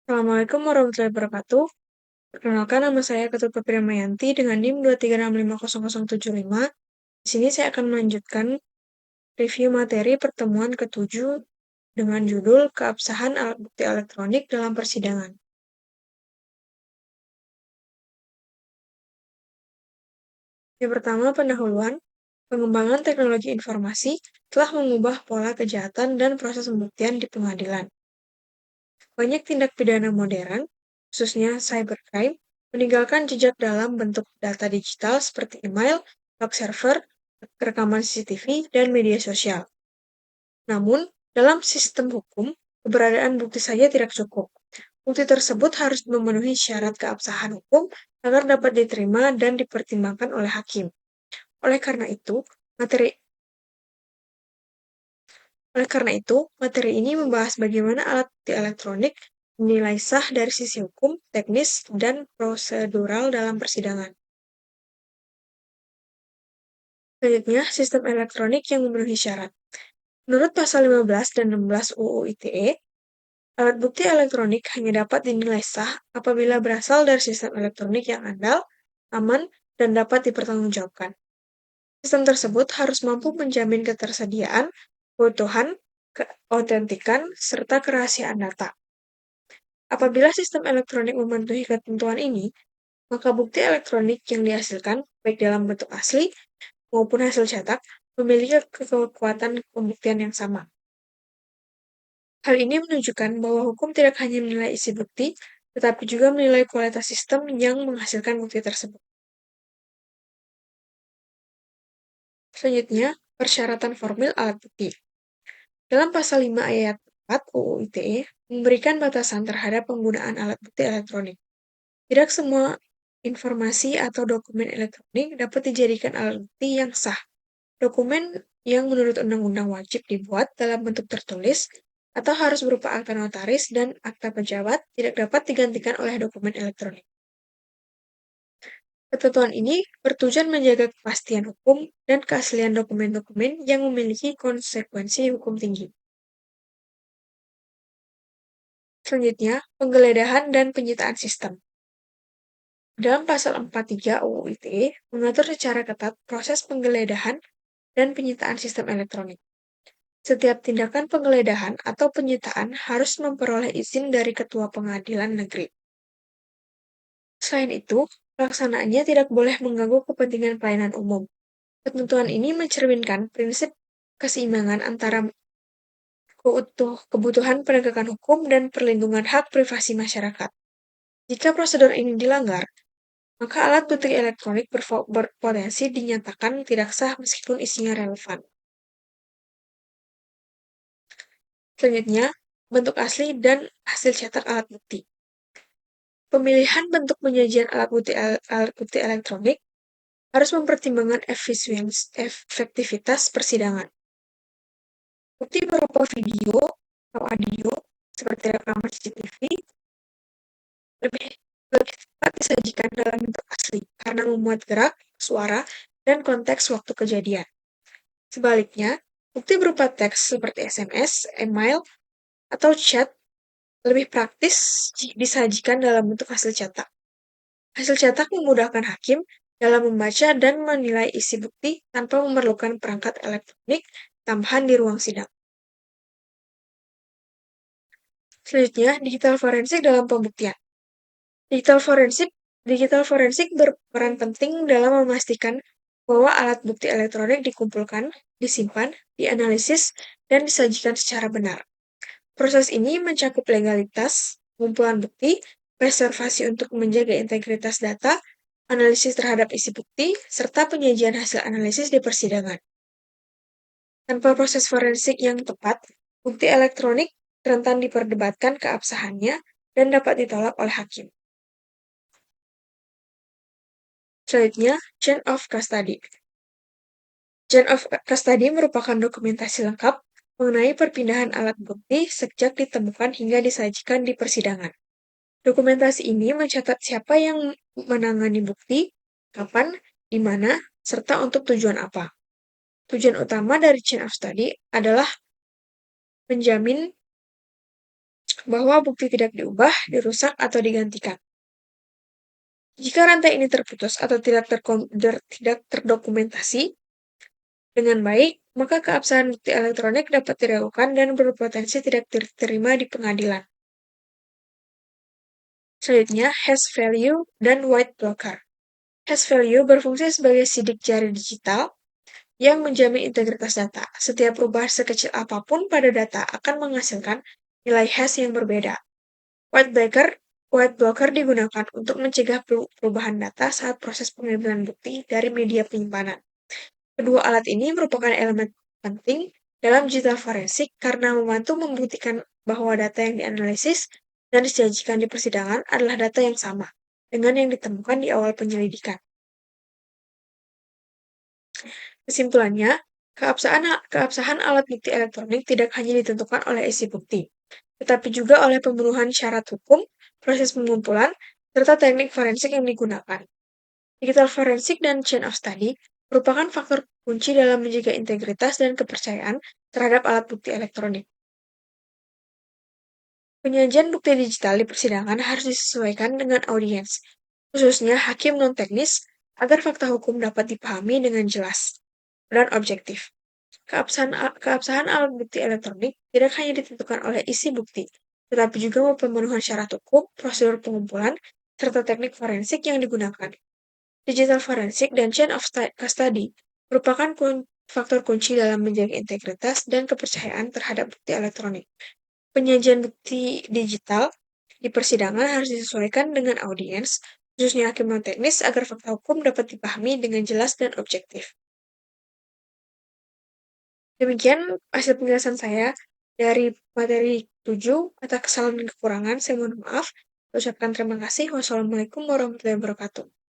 Assalamualaikum warahmatullahi wabarakatuh. Perkenalkan nama saya Ketut Priamayanti dengan NIM 236500075. Di sini saya akan melanjutkan review materi pertemuan ke-7 dengan judul Keabsahan alat bukti elektronik dalam persidangan. Yang pertama, pendahuluan. Pengembangan teknologi informasi telah mengubah pola kejahatan dan proses pembuktian di pengadilan. Banyak tindak pidana modern, khususnya cybercrime, meninggalkan jejak dalam bentuk data digital seperti email, log server, rekaman CCTV, dan media sosial. Namun, dalam sistem hukum, keberadaan bukti saja tidak cukup. Bukti tersebut harus memenuhi syarat keabsahan hukum agar dapat diterima dan dipertimbangkan oleh hakim. Oleh karena itu, materi materi ini membahas bagaimana alat bukti elektronik dinilai sah dari sisi hukum, teknis, dan prosedural dalam persidangan. Selanjutnya, sistem elektronik yang memenuhi syarat. Menurut pasal 15 dan 16 UU ITE, alat bukti elektronik hanya dapat dinilai sah apabila berasal dari sistem elektronik yang andal, aman, dan dapat dipertanggungjawabkan. Sistem tersebut harus mampu menjamin ketersediaan, keutuhan, keautentikan, serta kerahasiaan data. Apabila sistem elektronik memenuhi ketentuan ini, maka bukti elektronik yang dihasilkan, baik dalam bentuk asli maupun hasil cetak, memiliki kekuatan pembuktian yang sama. Hal ini menunjukkan bahwa hukum tidak hanya menilai isi bukti, tetapi juga menilai kualitas sistem yang menghasilkan bukti tersebut. Selanjutnya, persyaratan formil alat bukti. Dalam pasal 5 ayat 4 UU ITE, memberikan batasan terhadap penggunaan alat bukti elektronik. Tidak semua informasi atau dokumen elektronik dapat dijadikan alat bukti yang sah. Dokumen yang menurut undang-undang wajib dibuat dalam bentuk tertulis atau harus berupa akta notaris dan akta pejabat tidak dapat digantikan oleh dokumen elektronik. Ketentuan ini bertujuan menjaga kepastian hukum dan keaslian dokumen-dokumen yang memiliki konsekuensi hukum tinggi. Selanjutnya, penggeledahan dan penyitaan sistem. Dalam pasal 43 UU ITE mengatur secara ketat proses penggeledahan dan penyitaan sistem elektronik. Setiap tindakan penggeledahan atau penyitaan harus memperoleh izin dari Ketua Pengadilan Negeri. Selain itu, pelaksanaannya tidak boleh mengganggu kepentingan pelayanan umum. Ketentuan ini mencerminkan prinsip keseimbangan antara kebutuhan penegakan hukum dan perlindungan hak privasi masyarakat. Jika prosedur ini dilanggar, maka alat bukti elektronik berpotensi dinyatakan tidak sah meskipun isinya relevan. Selanjutnya, bentuk asli dan hasil cetak alat bukti. Pemilihan bentuk penyajian alat bukti elektronik harus mempertimbangkan efektivitas persidangan. Bukti berupa video atau audio seperti rekaman CCTV lebih tepat disajikan dalam bentuk asli karena memuat gerak, suara, dan konteks waktu kejadian. Sebaliknya, bukti berupa teks seperti SMS, email, atau chat lebih praktis disajikan dalam bentuk hasil cetak. Hasil cetak memudahkan hakim dalam membaca dan menilai isi bukti tanpa memerlukan perangkat elektronik tambahan di ruang sidang. Selanjutnya, digital forensik dalam pembuktian. Digital forensik berperan penting dalam memastikan bahwa alat bukti elektronik dikumpulkan, disimpan, dianalisis, dan disajikan secara benar. Proses ini mencakup legalitas, pengumpulan bukti, preservasi untuk menjaga integritas data, analisis terhadap isi bukti, serta penyajian hasil analisis di persidangan. Tanpa proses forensik yang tepat, bukti elektronik rentan diperdebatkan keabsahannya dan dapat ditolak oleh hakim. Selanjutnya, Chain of Custody. Chain of Custody merupakan dokumentasi lengkap mengenai perpindahan alat bukti sejak ditemukan hingga disajikan di persidangan. Dokumentasi ini mencatat siapa yang menangani bukti, kapan, di mana, serta untuk tujuan apa. Tujuan utama dari Chain of Custody adalah menjamin bahwa bukti tidak diubah, dirusak, atau digantikan. Jika rantai ini terputus atau tidak terdokumentasi dengan baik, maka keabsahan bukti elektronik dapat diragukan dan berpotensi tidak diterima di pengadilan. Selanjutnya, hash value dan white blocker. Hash value berfungsi sebagai sidik jari digital yang menjamin integritas data. Setiap perubahan sekecil apapun pada data akan menghasilkan nilai hash yang berbeda. White blocker digunakan untuk mencegah perubahan data saat proses pengambilan bukti dari media penyimpanan. Kedua alat ini merupakan elemen penting dalam digital forensik karena membantu membuktikan bahwa data yang dianalisis dan disajikan di persidangan adalah data yang sama dengan yang ditemukan di awal penyelidikan. Kesimpulannya, keabsahan alat bukti elektronik tidak hanya ditentukan oleh isi bukti, tetapi juga oleh pemenuhan syarat hukum, proses pengumpulan, serta teknik forensik yang digunakan. Digital forensik dan chain of study merupakan faktor kunci dalam menjaga integritas dan kepercayaan terhadap alat bukti elektronik. Penyajian bukti digital di persidangan harus disesuaikan dengan audiens, khususnya hakim non-teknis, agar fakta hukum dapat dipahami dengan jelas dan objektif. Keabsahan alat bukti elektronik tidak hanya ditentukan oleh isi bukti, tetapi juga pemenuhan syarat hukum, prosedur pengumpulan, serta teknik forensik yang digunakan. Digital forensik dan chain of custody merupakan faktor kunci dalam menjaga integritas dan kepercayaan terhadap bukti elektronik. Penyajian bukti digital di persidangan harus disesuaikan dengan audiens, khususnya hakim non-teknis, agar fakta hukum dapat dipahami dengan jelas dan objektif. Demikian hasil penjelasan saya dari materi 7. Atas kesalahan dan kekurangan, saya mohon maaf. Ucapkan terima kasih. Wassalamualaikum warahmatullahi wabarakatuh.